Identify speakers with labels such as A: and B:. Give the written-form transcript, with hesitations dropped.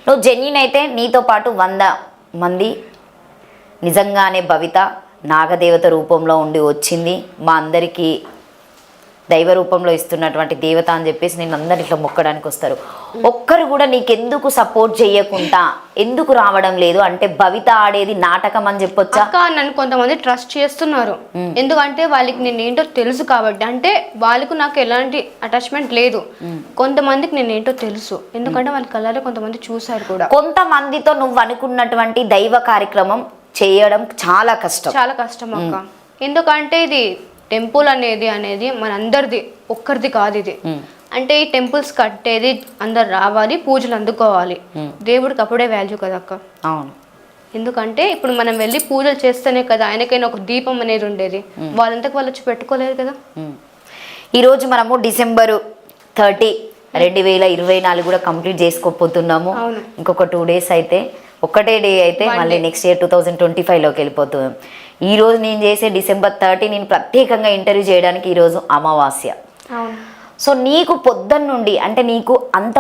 A: నువ్వు జెన్యున్ అయితే నీతో పాటు 100 మంది నిజంగానే భవిత నాగదేవత రూపంలో ఉండి వచ్చింది, మా అందరికీ దైవ రూపంలో ఇస్తున్నటువంటి దేవత అని చెప్పేసి నేను అందరు ఇట్లా మొక్కడానికి వస్తారు. ఒక్కరు కూడా నీకెందుకు సపోర్ట్ చేయకుండా ఎందుకు రావడం లేదు? అంటే భవిత ఆడేది నాటకం అని చెప్పొచ్చా?
B: అక్క నన్ను కొంతమంది ట్రస్ట్ చేస్తున్నారు, ఎందుకంటే వాళ్ళకి నేను ఏంటో తెలుసు కాబట్టి. అంటే వాళ్ళకు నాకు ఎలాంటి అటాచ్మెంట్ లేదు, కొంతమందికి నేను ఏంటో తెలుసు, ఎందుకంటే వాళ్ళ కళ్ళలో కొంతమంది చూశారు కూడా.
A: కొంతమందితో నువ్వు అనుకున్నటువంటి దైవ కార్యక్రమం చేయడం చాలా కష్టం,
B: చాలా కష్టం అక్క. ఎందుకంటే ఇది టెంపుల్ అనేది మనందరిది, ఒక్కరిది కాదు ఇది. అంటే ఈ టెంపుల్స్ కట్టేది అందరు రావాలి, పూజలు అందుకోవాలి, దేవుడికి అప్పుడే వాల్యూ కదా అక్క.
A: అవును,
B: ఎందుకంటే ఇప్పుడు మనం వెళ్ళి పూజలు చేస్తేనే కదా ఆయనకైనా ఒక దీపం అనేది ఉండేది, వాళ్ళంతకు వాళ్ళు వచ్చి పెట్టుకోలేదు కదా.
A: ఈరోజు మనము December 30, 2024 కూడా కంప్లీట్ చేసుకోపోతున్నాము. ఇంకొక 2 days అయితే, ఒక్కటే డే అయితే మళ్ళీ నెక్స్ట్ ఇయర్ 2025లోకి వెళ్ళిపోతున్నాం. ఈరోజు నేను చేసే December 30 నేను ప్రత్యేకంగా ఇంటర్వ్యూ చేయడానికి ఈరోజు అమావాస్య. సో నీకు పొద్దున్న నుండి అంటే నీకు అంత